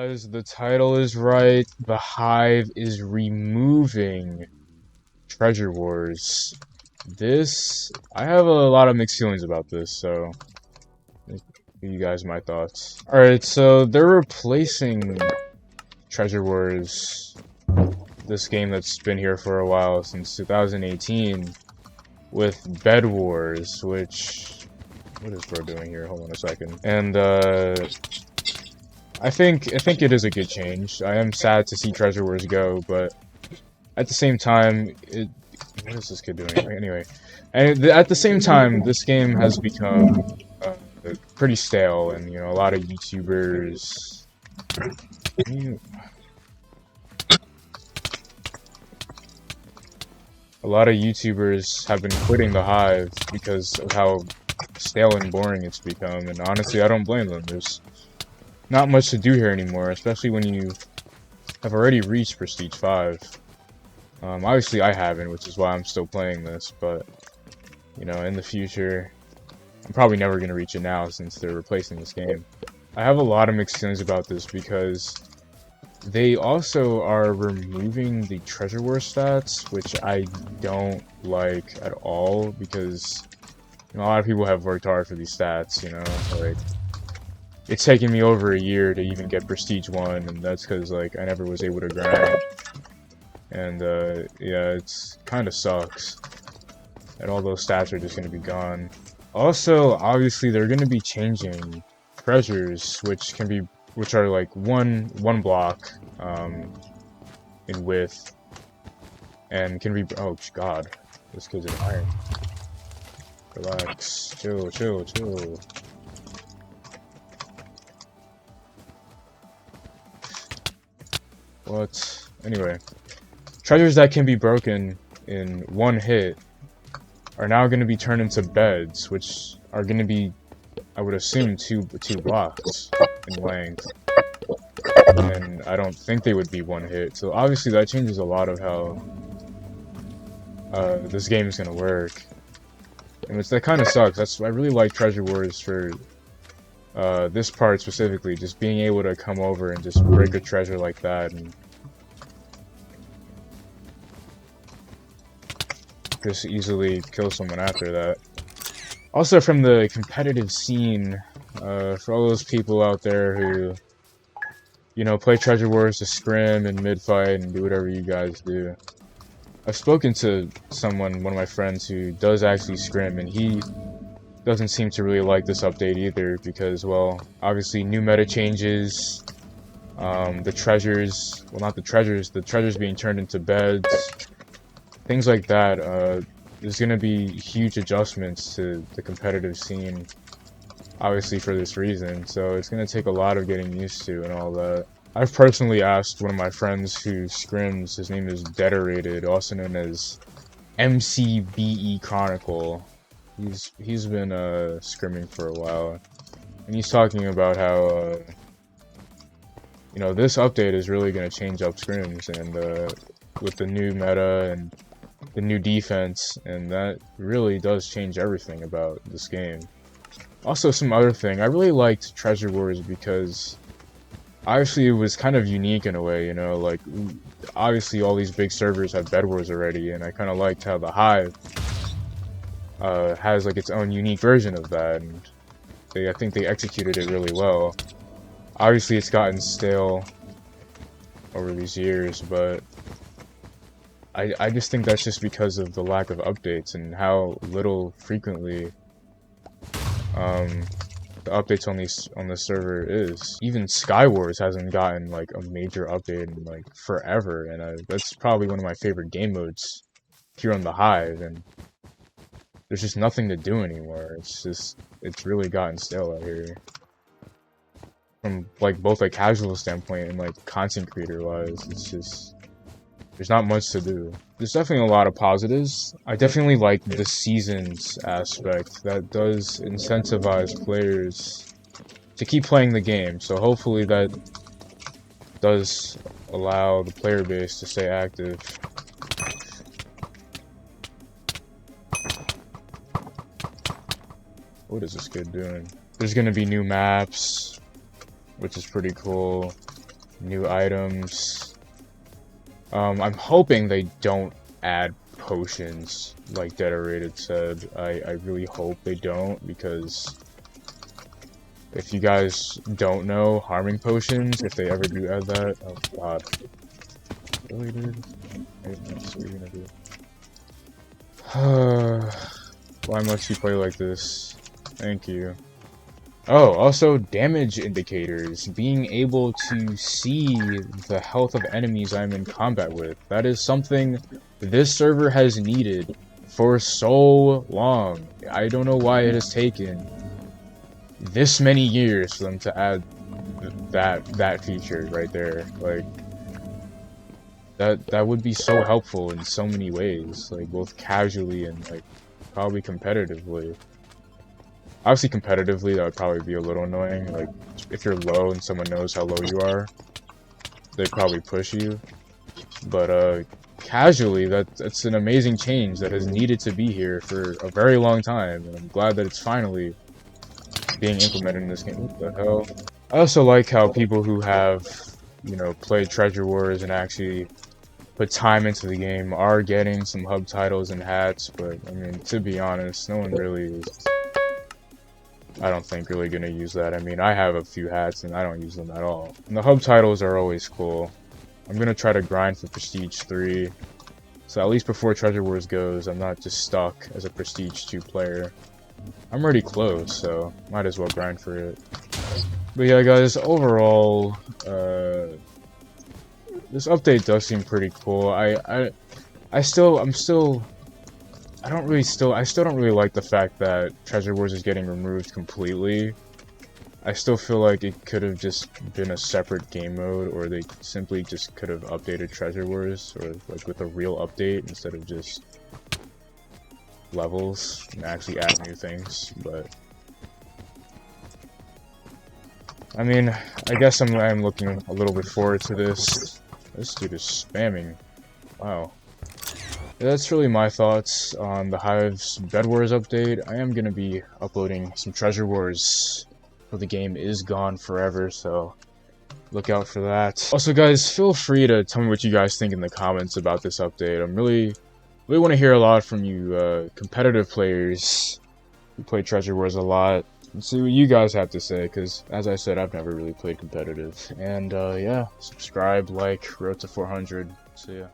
Guys, the title is right. The Hive is removing Treasure Wars. I have a lot of mixed feelings about this, so give you guys my thoughts. Alright, so they're replacing Treasure Wars, this game that's been here for a while, since 2018, with Bed Wars, which... What is bro doing here? Hold on a second. And, I think it is a good change. I am sad to see Treasure Wars go, but at the same time, what is this kid doing? Anyway, and at the same time, this game has become pretty stale, and a lot of YouTubers. A lot of YouTubers have been quitting the Hive because of how stale and boring it's become, and honestly, I don't blame them. There's not much to do here anymore, especially when you have already reached Prestige 5. Obviously I haven't, which is why I'm still playing this, but, in the future, I'm probably never going to reach it now since they're replacing this game. I have a lot of mixed feelings about this because they also are removing the Treasure War stats, which I don't like at all, because a lot of people have worked hard for these stats, like... It's taken me over a year to even get Prestige 1, and that's because, I never was able to grind. And, yeah, it's kind of sucks. And all those stats are just going to be gone. Also, obviously, they're going to be changing treasures, which are, one block, in width. And can be, oh, god. This kid's an iron. Relax. Chill. What? Anyway, treasures that can be broken in one hit are now going to be turned into beds, which are going to be, I would assume, two blocks in length. And I don't think they would be one hit, so obviously that changes a lot of how this game is going to work. And that kind of sucks. I really like Treasure Wars for this part specifically, just being able to come over and just break a treasure like that and just easily kill someone after that. Also, from the competitive scene, for all those people out there who, play Treasure Wars to scrim and mid-fight and do whatever you guys do. I've spoken to one of my friends who does actually scrim, and he doesn't seem to really like this update either because, well, obviously new meta changes, the treasures being turned into beds, things like that. There's going to be huge adjustments to the competitive scene, obviously for this reason, so it's going to take a lot of getting used to and all that. I've personally asked one of my friends who scrims, his name is Dedorated, also known as MCBE Chronicle. He's been scrimming for a while, and he's talking about how this update is really going to change up scrims, and with the new meta and the new defense, and that really does change everything about this game. Also, some other thing, I really liked Treasure Wars because obviously it was kind of unique in a way, obviously all these big servers have Bed Wars already, and I kind of liked how the Hive has its own unique version of that, and I think they executed it really well. Obviously it's gotten stale over these years, but I just think that's just because of the lack of updates and how little frequently the updates on this server is. Even Skywars hasn't gotten a major update in forever, and that's probably one of my favorite game modes here on the Hive, and there's just nothing to do anymore. It's really gotten stale out here. From both a casual standpoint and content creator wise, there's not much to do. There's definitely a lot of positives. I definitely like the seasons aspect. That does incentivize players to keep playing the game, so hopefully that does allow the player base to stay active. What is this kid doing? There's gonna be new maps, which is pretty cool. new items. I'm hoping they don't add potions, like Deterrated said. I really hope they don't, because if you guys don't know, harming potions, if they ever do add that, oh god. Really, dude? That's what you're gonna do. Why must you play like this? Thank you. Oh, also damage indicators. Being able to see the health of enemies I'm in combat with. That is something this server has needed for so long. I don't know why it has taken this many years for them to add that feature right there. Like, that would be so helpful in so many ways, like both casually and like probably competitively. Obviously, competitively, that would probably be a little annoying. Like, if you're low and someone knows how low you are, they'd probably push you. But, casually, that's an amazing change that has needed to be here for a very long time. And I'm glad that it's finally being implemented in this game. What the hell? I also like how people who have, you know, played Treasure Wars and actually put time into the game are getting some hub titles and hats. But, I mean, to be honest, no one really is... I don't think really gonna use that. I mean, I have a few hats and I don't use them at all. And the hub titles are always cool. I'm gonna try to grind for Prestige 3. So at least before Treasure Wars goes, I'm not just stuck as a Prestige 2 player. I'm already close, so might as well grind for it. But yeah, guys, overall, this update does seem pretty cool. I still don't really like the fact that Treasure Wars is getting removed completely. I still feel like it could have just been a separate game mode, or they simply just could have updated Treasure Wars, or like with a real update instead of just levels and actually add new things. But I mean, I guess I'm looking a little bit forward to this. This dude is spamming. Wow. That's really my thoughts on the Hive's Bed Wars update. I am going to be uploading some Treasure Wars, but the game is gone forever, so look out for that. Also, guys, feel free to tell me what you guys think in the comments about this update. I'm really want to hear a lot from you competitive players who play Treasure Wars a lot, and see what you guys have to say, because as I said, I've never really played competitive. And yeah, subscribe, like, road to 400. See ya.